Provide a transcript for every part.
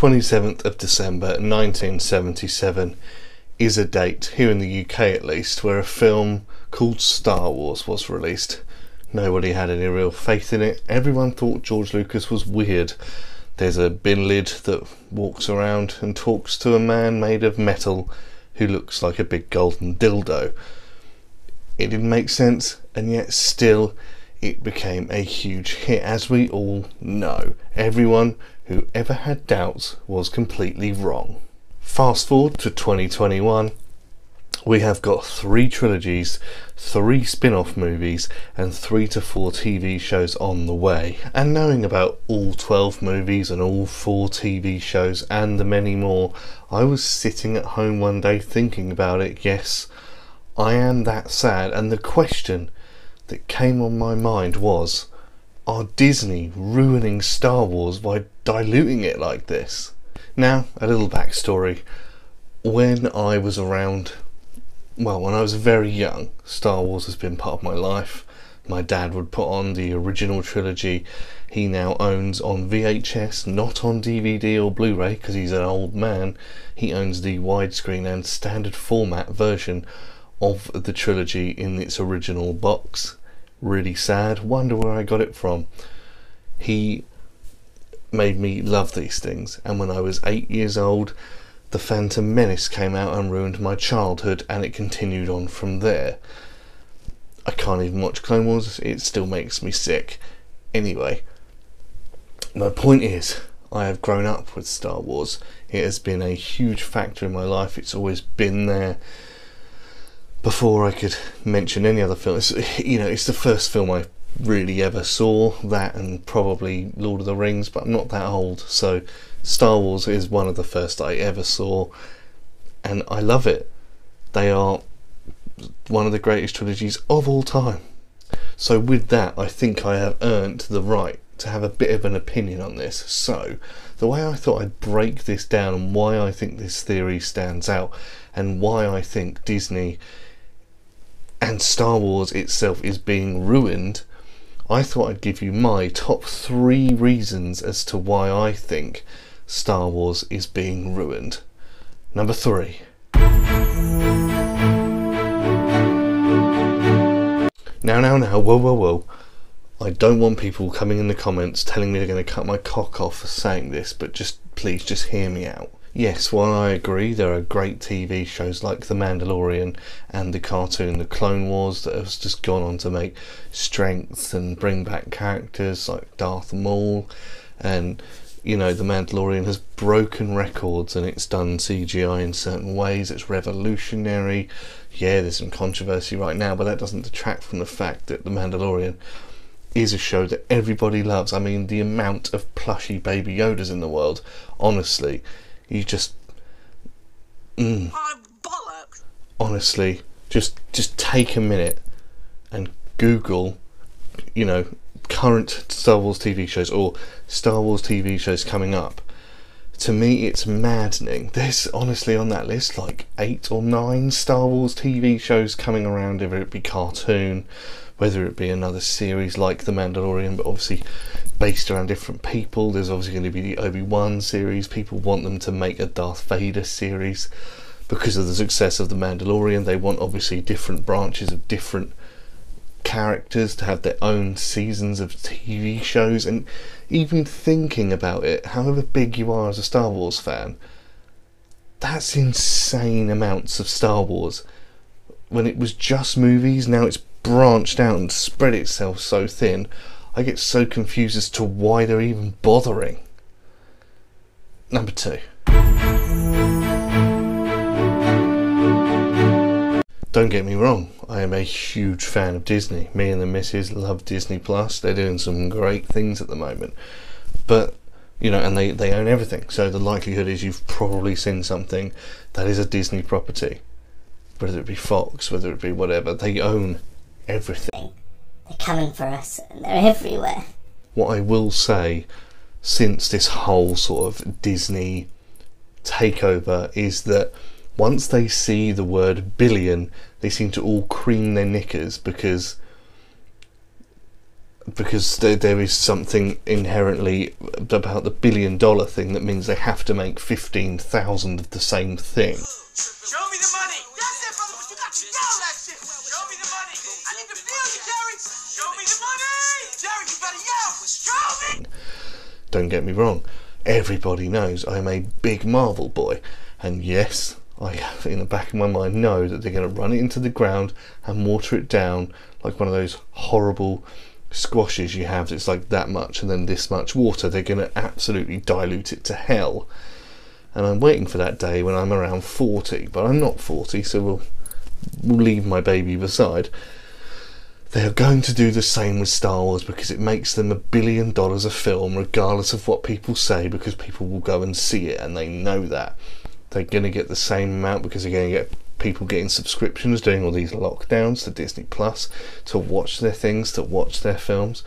27th of December 1977 is a date, here in the UK at least, where a film called Star Wars was released. Nobody had any real faith in it. Everyone thought George Lucas was weird. There's a bin lid that walks around and talks to a man made of metal who looks like a big golden dildo. It didn't make sense, and yet still it became a huge hit, as we all know. Everyone who ever had doubts was completely wrong. Fast forward to 2021, we have got 3 trilogies, 3 spin-off movies, and 3 to 4 TV shows on the way. And knowing about all 12 movies and all 4 TV shows and the many more, I was sitting at home one day thinking about it. Yes, I am that sad, and the question that came on my mind was, are Disney ruining Star Wars by diluting it like this? Now, a little backstory. When I was very young, Star Wars has been part of my life. My dad would put on the original trilogy. He now owns on VHS, not on DVD or Blu-ray because he's an old man. He owns the widescreen and standard format version of the trilogy in its original box. Really sad. Wonder where I got it from. He made me love these things, and when I was 8 years old, The Phantom Menace came out and ruined my childhood, and it continued on from there. I can't even watch Clone Wars, it still makes me sick. Anyway, my point is, I have grown up with Star Wars. It has been a huge factor in my life. It's always been there. Before I could mention any other film, it's the first film I really ever saw, that and probably Lord of the Rings, but I'm not that old, so Star Wars is one of the first I ever saw, and I love it. They are one of the greatest trilogies of all time. So with that, I think I have earned the right to have a bit of an opinion on this. So the way I thought I'd break this down, and why I think this theory stands out, and why I think Disney and Star Wars itself is being ruined, I thought I'd give you my top 3 reasons as to why I think Star Wars is being ruined. Number 3. Now, whoa. I don't want people coming in the comments telling me they're going to cut my cock off for saying this, but please just hear me out. Yes, while I agree there are great TV shows like The Mandalorian and the cartoon The Clone Wars that has just gone on to make strength and bring back characters like Darth Maul, and The Mandalorian has broken records and it's done CGI in certain ways. It's revolutionary. Yeah, there's some controversy right now, but that doesn't detract from the fact that The Mandalorian is a show that everybody loves. I mean, the amount of plushy Baby Yodas in the world, honestly, you just honestly, just take a minute and Google, current Star Wars TV shows or Star Wars TV shows coming up. To me, it's maddening. There's honestly on that list like 8 or 9 Star Wars TV shows coming around, whether it be cartoon, whether it be another series like The Mandalorian, but obviously based around different people. There's obviously going to be the Obi-Wan series. People want them to make a Darth Vader series because of the success of The Mandalorian. They want obviously different branches of different characters to have their own seasons of TV shows. And even thinking about it, however big you are as a Star Wars fan, that's insane amounts of Star Wars. When it was just movies, now it's branched out and spread itself so thin. I get so confused as to why they're even bothering. Number 2. Don't get me wrong, I am a huge fan of Disney. Me and the missus love Disney Plus. They're doing some great things at the moment. But, and they own everything. So the likelihood is you've probably seen something that is a Disney property. Whether it be Fox, whether it be whatever, they own everything. They're coming for us, and they're everywhere. What I will say, since this whole sort of Disney takeover, is that once they see the word billion, they seem to all cream their knickers, because because there is something inherently about the $1 billion thing that means they have to make 15,000 of the same thing. Show me the money. That's it, brother, but you got to yell that shit. Show me the money. I need to feel you, Jerry. Show me the money. Jerry, you better yell. Show me. Don't get me wrong, everybody knows I'm a big Marvel boy, and yes, I have in the back of my mind know that they're going to run it into the ground and water it down like one of those horrible squashes you have. It's like that much and then this much water. They're going to absolutely dilute it to hell. And I'm waiting for that day when I'm around 40, but I'm not 40, so we'll leave my baby beside. They are going to do the same with Star Wars because it makes them $1 billion a film, regardless of what people say, because people will go and see it, and they know that. They're going to get the same amount because they're going to get people getting subscriptions during all these lockdowns to Disney Plus to watch their things, to watch their films.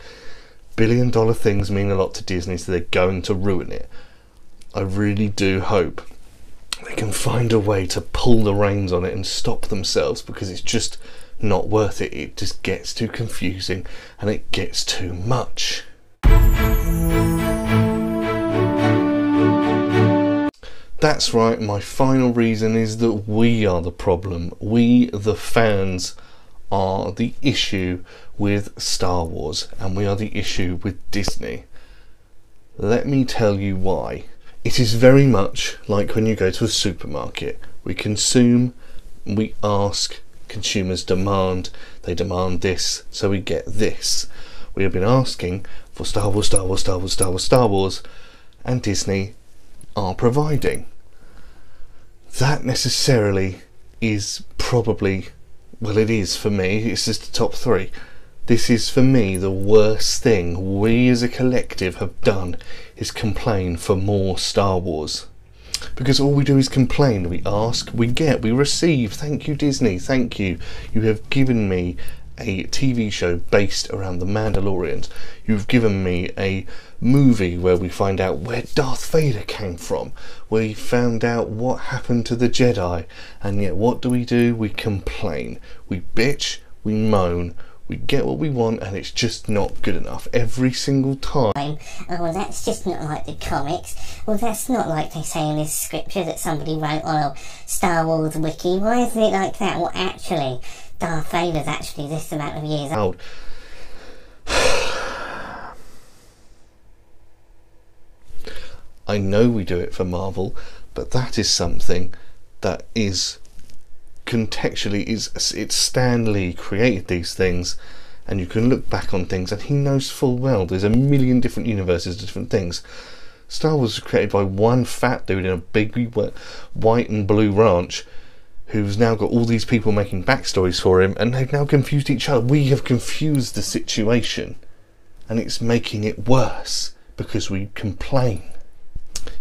$1 billion things mean a lot to Disney, so they're going to ruin it. I really do hope they can find a way to pull the reins on it and stop themselves, because it's just not worth it. It just gets too confusing and it gets too much. That's right, my final reason is that we are the problem. We, the fans, are the issue with Star Wars, and we are the issue with Disney. Let me tell you why. It is very much like when you go to a supermarket. We consume, we ask, consumers demand, they demand this, so we get this. We have been asking for Star Wars, Star Wars, Star Wars, Star Wars, Star Wars, and Disney are providing. That necessarily is probably, well, it is for me, it's just the top three. This is for me the worst thing we as a collective have done, is complain for more Star Wars. Because all we do is complain. We ask, we get, we receive. Thank you, Disney, thank you. You have given me a TV show based around the Mandalorians. You've given me a movie where we find out where Darth Vader came from. We found out what happened to the Jedi. And yet what do? We complain. We bitch, we moan. We get what we want, and it's just not good enough every single time. Oh, well, that's just not like the comics. Well, that's not like they say in this scripture that somebody wrote on a Star Wars wiki. Why isn't it like that? Well, actually, Darth Vader's actually this amount of years old. I know we do it for Marvel, but that is something that is contextually, it's Stan Lee created these things, and you can look back on things and he knows full well there's a million different universes, different things. Star Wars was created by one fat dude in a big white and blue ranch who's now got all these people making backstories for him, and they've now confused each other. We have confused the situation, and it's making it worse because we complain.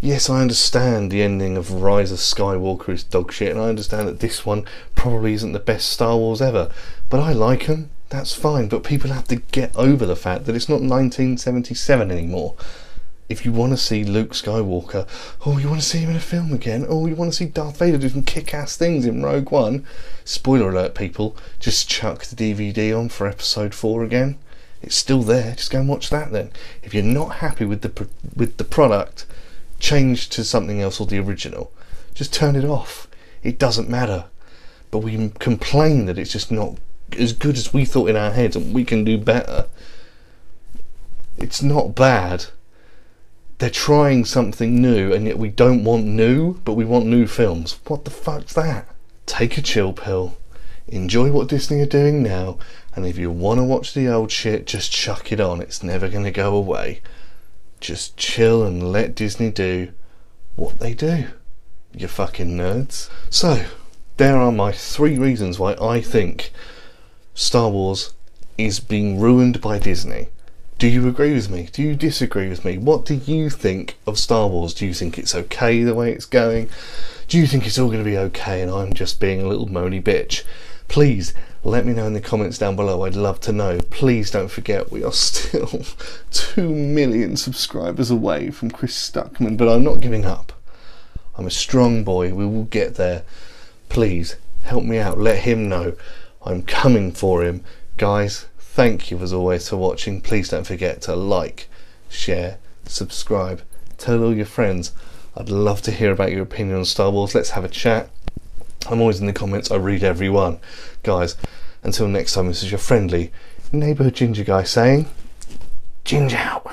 Yes, I understand the ending of Rise of Skywalker is dog shit, and I understand that this one probably isn't the best Star Wars ever, but I like them, that's fine. But people have to get over the fact that it's not 1977 anymore. If you want to see Luke Skywalker, oh, you want to see him in a film again, oh, you want to see Darth Vader do some kick-ass things in Rogue One, spoiler alert people, just chuck the DVD on for episode 4 again. It's still there, just go and watch that then. If you're not happy with the product, change to something else or the original. Just turn it off. It doesn't matter. But we complain that it's just not as good as we thought in our heads and we can do better. It's not bad. They're trying something new, and yet we don't want new, but we want new films. What the fuck's that? Take a chill pill. Enjoy what Disney are doing now, and if you want to watch the old shit, just chuck it on. It's never going to go away. Just chill and let Disney do what they do, you fucking nerds. So, there are my 3 reasons why I think Star Wars is being ruined by Disney. Do you agree with me? Do you disagree with me? What do you think of Star Wars? Do you think it's okay the way it's going? Do you think it's all going to be okay and I'm just being a little moany bitch? Please let me know in the comments down below. I'd love to know. Please don't forget we are still 2 million subscribers away from Chris Stuckmann, but I'm not giving up. I'm a strong boy. We will get there. Please help me out. Let him know I'm coming for him. Guys, Thank you as always for watching. Please don't forget to like, share, subscribe, tell all your friends. I'd love to hear about your opinion on Star Wars. Let's have a chat. I'm always in the comments. I read every one. Guys, until next time, this is your friendly neighbourhood ginger guy saying, Ginge out.